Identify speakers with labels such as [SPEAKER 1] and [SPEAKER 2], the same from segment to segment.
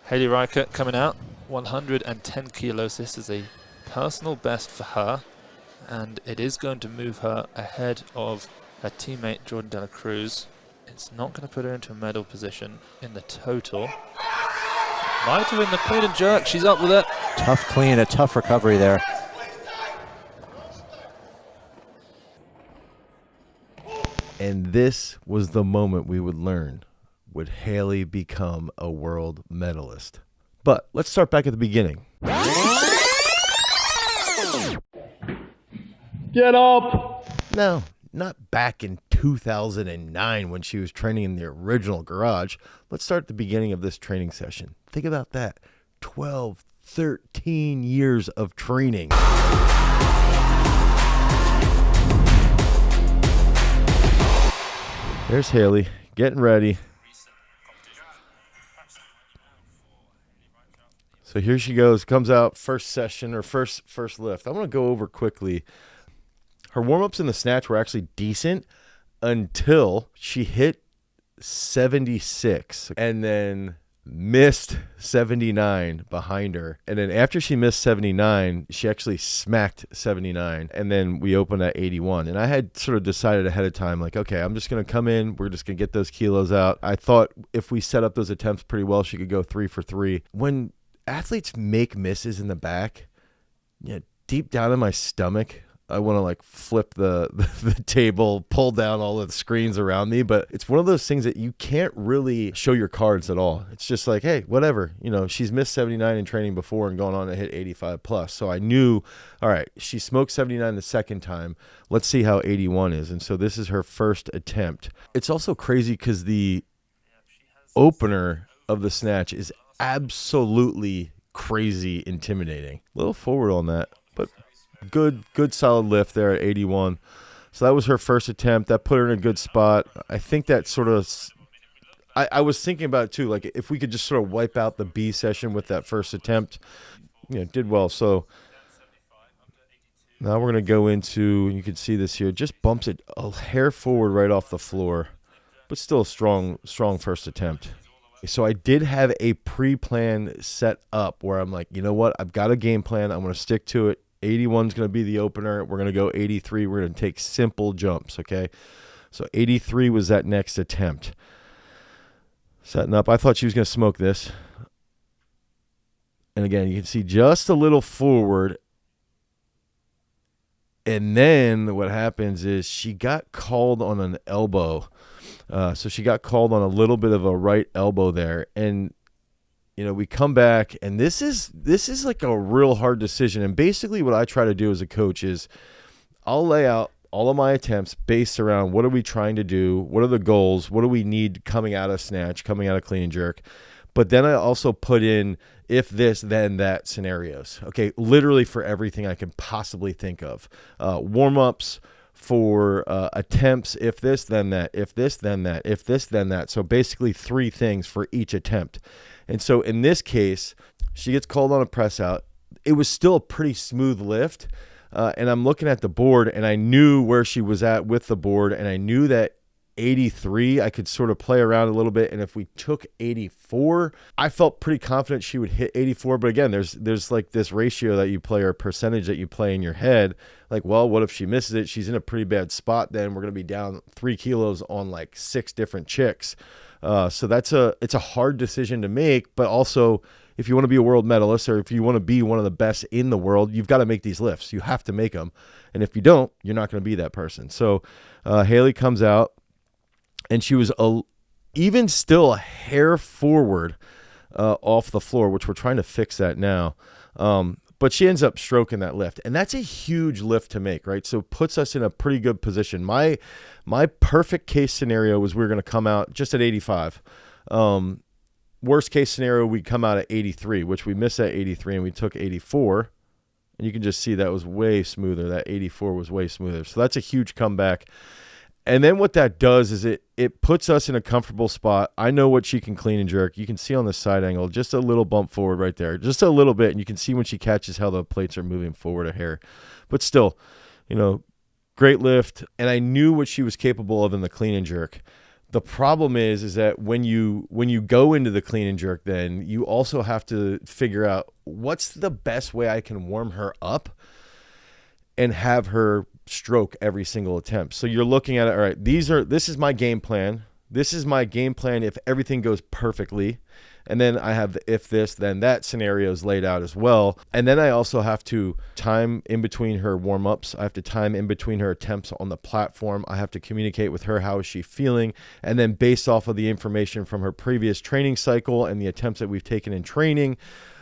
[SPEAKER 1] Hayley Reichardt coming out, 110 kilos. This is a personal best for her, and it is going to move her ahead of her teammate Jordan Dela Cruz. It's not going to put her into a medal position in the total. Might have been the clean and jerk. She's up with it.
[SPEAKER 2] Tough clean, a tough recovery there.
[SPEAKER 3] And this was the moment we would learn. Would Hayley become a world medalist? But let's start back at the beginning.
[SPEAKER 4] Get up!
[SPEAKER 3] No, not back in 2009 when she was training in the original garage. Let's start at the beginning of this training session. Think about that. 12, 13 years of training. There's Hayley getting ready. So here she goes, comes out, first session or first lift. I want to go over quickly. Her warm-ups in the snatch were actually decent until she hit 76 and then missed 79 behind her. And then after she missed 79, she actually smacked 79. And then we opened at 81. And I had sort of decided ahead of time, like, okay, I'm just going to come in. We're just going to get those kilos out. I thought if we set up those attempts pretty well, she could go 3 for 3. When athletes make misses in the back, deep down in my stomach, I want to like flip the table, pull down all of the screens around me. But it's one of those things that you can't really show your cards at all. It's just like, hey, whatever. She's missed 79 in training before and gone on to hit 85 plus. So I knew, all right, she smoked 79 the second time. Let's see how 81 is. And so this is her first attempt. It's also crazy because the opener of the snatch is absolutely crazy intimidating. A little forward on that, but good solid lift there at 81. So that was her first attempt. That put her in a good spot. I think that sort of, I was thinking about it too, like if we could just sort of wipe out the B session with that first attempt, did well. So now we're going to go into, you can see this here, just bumps it a hair forward right off the floor, but still a strong first attempt. So I did have a pre-plan set up where I'm like, you know what? I've got a game plan. I'm going to stick to it. 81 is going to be the opener. We're going to go 83. We're going to take simple jumps, okay? So 83 was that next attempt. Setting up. I thought she was going to smoke this. And again, you can see just a little forward. And then what happens is she got called on an elbow. So she got called on a little bit of a right elbow there. And, we come back, and this is like a real hard decision. And basically what I try to do as a coach is I'll lay out all of my attempts based around what are we trying to do? What are the goals? What do we need coming out of snatch, coming out of clean and jerk? But then I also put in if this, then that scenarios. Okay, literally for everything I can possibly think of. Warm-ups, for attempts, if this, then that, if this, then that, if this, then that. So basically 3 things for each attempt. And so in this case, she gets called on a press out. It was still a pretty smooth lift. And I'm looking at the board, and I knew where she was at with the board, and I knew that 83, I could sort of play around a little bit. And if we took 84, I felt pretty confident she would hit 84. But again, there's like this ratio that you play or percentage that you play in your head. Like, well, what if she misses it? She's in a pretty bad spot. Then we're going to be down 3 kilos on like 6 different chicks. So it's a hard decision to make, but also if you want to be a world medalist or if you want to be one of the best in the world, you've got to make these lifts. You have to make them. And if you don't, you're not going to be that person. So Hayley comes out, and she was even still a hair forward off the floor, which we're trying to fix that now. But she ends up stroking that lift. And that's a huge lift to make, right? So it puts us in a pretty good position. My perfect case scenario was we were going to come out just at 85. Worst case scenario, we come out at 83, which we missed at 83, and we took 84. And you can just see that was way smoother. That 84 was way smoother. So that's a huge comeback. And then what that does is it puts us in a comfortable spot. I know what she can clean and jerk. You can see on the side angle, just a little bump forward right there, just a little bit. And you can see when she catches how the plates are moving forward a hair. But still, great lift. And I knew what she was capable of in the clean and jerk. The problem is that when you go into the clean and jerk, then you also have to figure out what's the best way I can warm her up and have her stroke every single attempt. So you're looking at it, all right, this is my game plan. This is my game plan if everything goes perfectly. And then I have the if this, then that scenarios laid out as well. And then I also have to time in between her warm-ups. I have to time in between her attempts on the platform. I have to communicate with her, how is she feeling? And then based off of the information from her previous training cycle and the attempts that we've taken in training,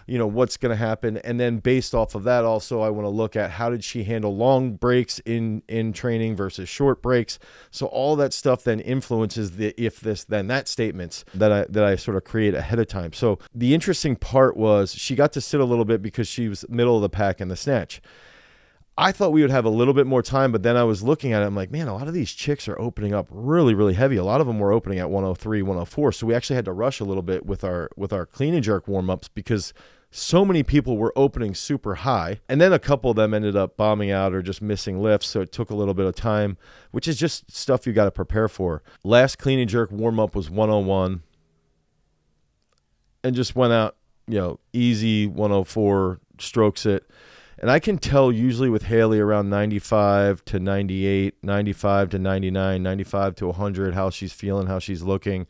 [SPEAKER 3] what's going to happen. And then based off of that, also, I want to look at how did she handle long breaks in training versus short breaks. So all that stuff then influences the if this, then that statements that I sort of create ahead of time. So the interesting part was she got to sit a little bit because she was middle of the pack in the snatch. I thought we would have a little bit more time, but then I was looking at it. I'm like, man, a lot of these chicks are opening up really, really heavy. A lot of them were opening at 103, 104. So we actually had to rush a little bit with our clean and jerk warm-ups because so many people were opening super high. And then a couple of them ended up bombing out or just missing lifts. So it took a little bit of time, which is just stuff you got to prepare for. Last clean and jerk warm-up was 101 and just went out, easy 104, strokes it. And I can tell usually with Hayley around 95 to 98, 95 to 99, 95 to 100, how she's feeling, how she's looking.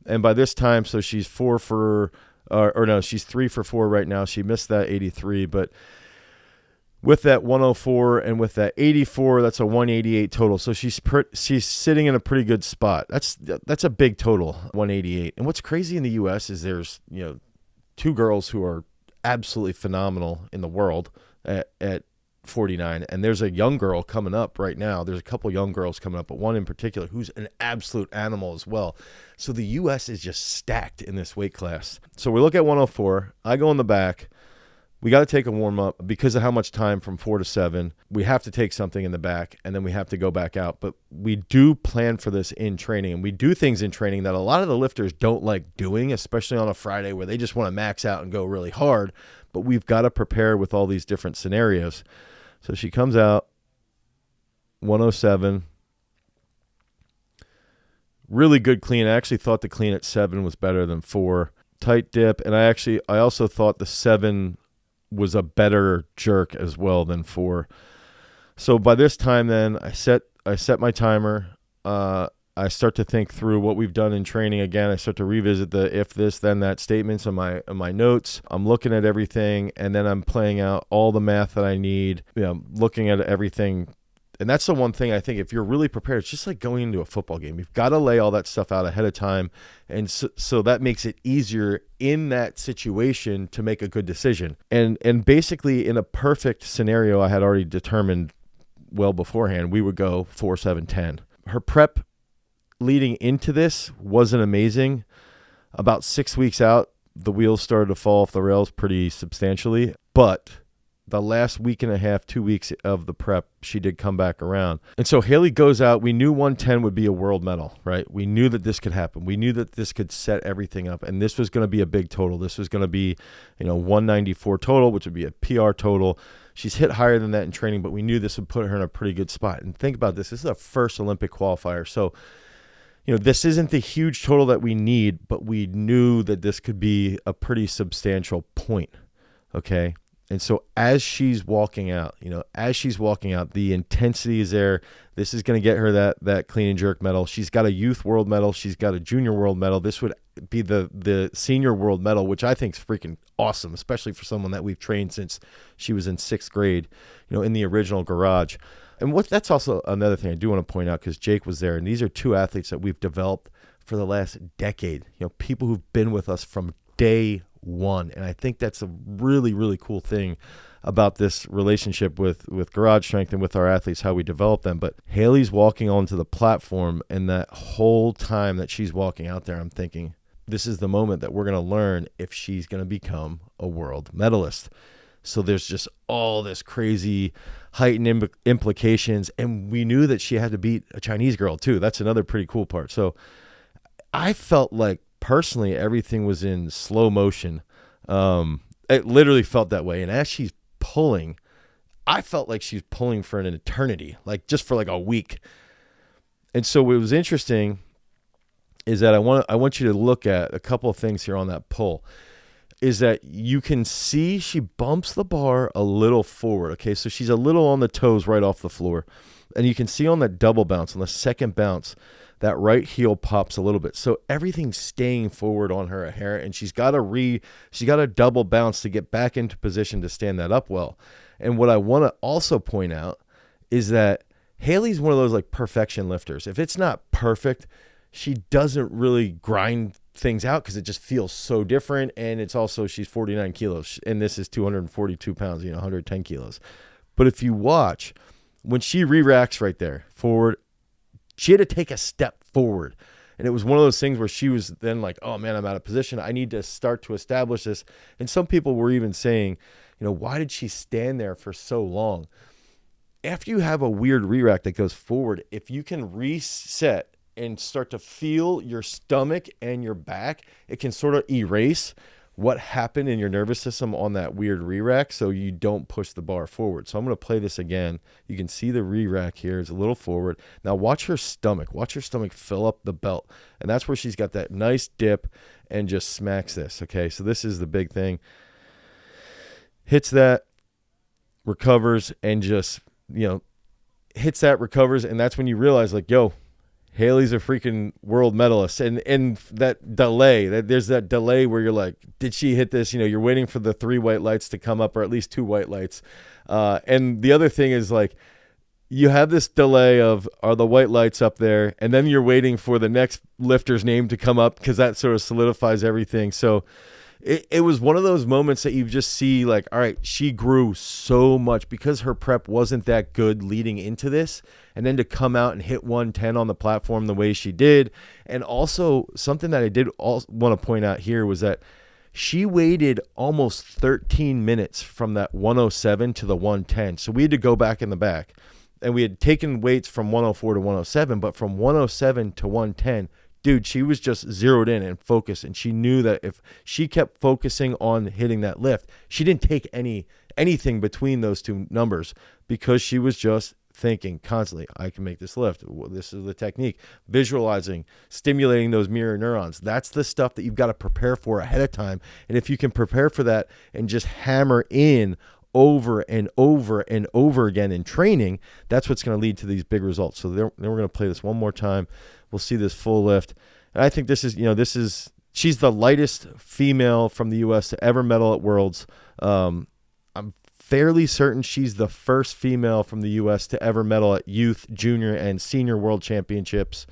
[SPEAKER 3] And by this time, so she's she's 3 for 4 right now. She missed that 83, but with that 104 and with that 84, that's a 188 total. So she's sitting in a pretty good spot. That's a big total, 188. And what's crazy in the U.S. is there's 2 girls who are absolutely phenomenal in the world at 49, and there's a young girl coming up right now. There's a couple young girls coming up, but one in particular who's an absolute animal as well. So the U.S. is just stacked in this weight class. So we look at 104. I go in the back. We got to take a warm-up because of how much time from 4 to 7. We have to take something in the back, and then we have to go back out. But we do plan for this in training, and we do things in training that a lot of the lifters don't like doing, especially on a Friday where they just want to max out and go really hard. But we've got to prepare with all these different scenarios. So she comes out, 107. Really good clean. I actually thought the clean at 7 was better than 4. Tight dip, and I also thought the 7 was a better jerk as well than 4. So by this time then, I set my timer. I start to think through what we've done in training again. I start to revisit the if this, then that statements on my notes. I'm looking at everything, and then I'm playing out all the math that I need, looking at everything. And that's the one thing I think if you're really prepared, it's just like going into a football game. You've got to lay all that stuff out ahead of time. And so that makes it easier in that situation to make a good decision. And basically in a perfect scenario, I had already determined well beforehand, we would go 4, 7, 10. Her prep leading into this wasn't amazing. About 6 weeks out, the wheels started to fall off the rails pretty substantially. But the last week and a half, 2 weeks of the prep, she did come back around. And so Hayley goes out. We knew 110 would be a world medal, right? We knew that this could happen. We knew that this could set everything up. And this was going to be a big total. This was going to be, 194 total, which would be a PR total. She's hit higher than that in training, but we knew this would put her in a pretty good spot. And think about this. This is our first Olympic qualifier. So, this isn't the huge total that we need, but we knew that this could be a pretty substantial point, okay? And so as she's walking out, the intensity is there. This is going to get her that clean and jerk medal. She's got a youth world medal. She's got a junior world medal. This would be the senior world medal, which I think is freaking awesome, especially for someone that we've trained since she was in 6th grade, in the original garage. And that's also another thing I do want to point out because Jake was there, and these are 2 athletes that we've developed for the last decade. People who've been with us from day one, and I think that's a really, really cool thing about this relationship with Garage Strength and with our athletes, how we develop them. But Hayley's walking onto the platform, and that whole time that she's walking out there, I'm thinking, this is the moment that we're going to learn if she's going to become a world medalist. So there's just all this crazy heightened implications. And we knew that she had to beat a Chinese girl too. That's another pretty cool part. So I felt like personally everything was in slow motion. It literally felt that way. And as she's pulling, I felt like she's pulling for an eternity, like just for like a week. And so it was interesting. is that I want you to look at a couple of things here on that pull. Is that you can see she bumps the bar a little forward. Okay, so she's a little on the toes right off the floor. And you can see on that double bounce, on the second bounce, that right heel pops a little bit. So everything's staying forward on her hair, and she's got a double bounce to get back into position to stand that up well. And what I want to also point out is that Hayley's one of those like perfection lifters. If it's not perfect, she doesn't really grind things out because it just feels so different. And it's also, she's 49 kilos and this is 242 pounds, 110 kilos. But if you watch, when she re-racks right there forward, she had to take a step forward. And it was one of those things where she was then like, oh man, I'm out of position. I need to start to establish this. And some people were even saying, why did she stand there for so long? After you have a weird re-rack that goes forward, if you can reset and start to feel your stomach and your back, it can sort of erase what happened in your nervous system on that weird re-rack so you don't push the bar forward. So I'm going to play this again. You can see the re-rack here is a little forward. Now watch her stomach. Watch her stomach fill up the belt. And that's where she's got that nice dip and just smacks this. Okay, so this is the big thing. Hits that, recovers, and just, hits that, recovers, and that's when you realize, like, yo, Hayley's a freaking world medalist. And that delay, there's that delay where you're like, did she hit this? You're waiting for the 3 white lights to come up, or at least 2 white lights. And the other thing is, like, you have this delay of, are the white lights up there? And then you're waiting for the next lifter's name to come up because that sort of solidifies everything. So it was one of those moments that you just see, like, all right, she grew so much because her prep wasn't that good leading into this. And then to come out and hit 110 on the platform the way she did. And also something that I did also want to point out here was that she waited almost 13 minutes from that 107 to the 110. So we had to go back in the back. And we had taken weights from 104 to 107, but from 107 to 110, dude, she was just zeroed in and focused, and she knew that if she kept focusing on hitting that lift, she didn't take anything between those two numbers because she was just thinking constantly, I can make this lift. This is the technique. Visualizing, stimulating those mirror neurons. That's the stuff that you've got to prepare for ahead of time. And if you can prepare for that and just hammer in over and over and over again in training, that's what's going to lead to these big results. So then we're going to play this one more time. We'll see this full lift. And I think this is, she's the lightest female from the U.S. to ever medal at Worlds. I'm fairly certain she's the first female from the U.S. to ever medal at youth, junior, and senior world championships.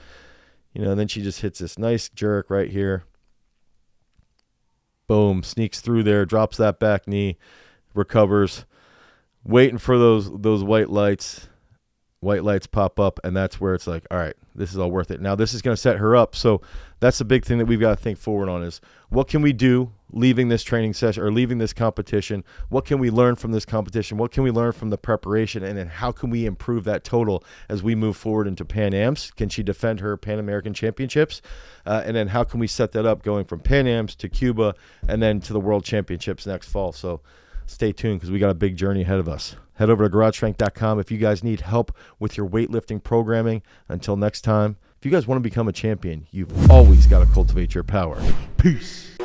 [SPEAKER 3] And then she just hits this nice jerk right here. Boom, sneaks through there, drops that back knee, recovers, waiting for those white lights. White lights pop up, and that's where it's like, all right, this is all worth it. Now this is going to set her up. So that's the big thing that we've got to think forward on is, what can we do leaving this training session or leaving this competition? What can we learn from this competition? What can we learn from the preparation? And then how can we improve that total as we move forward into Pan Ams? Can she defend her Pan American Championships? And then how can we set that up going from Pan Ams to Cuba and then to the World Championships next fall? So stay tuned because we got a big journey ahead of us. Head over to GarageStrength.com if you guys need help with your weightlifting programming. Until next time, if you guys want to become a champion, you've always got to cultivate your power. Peace.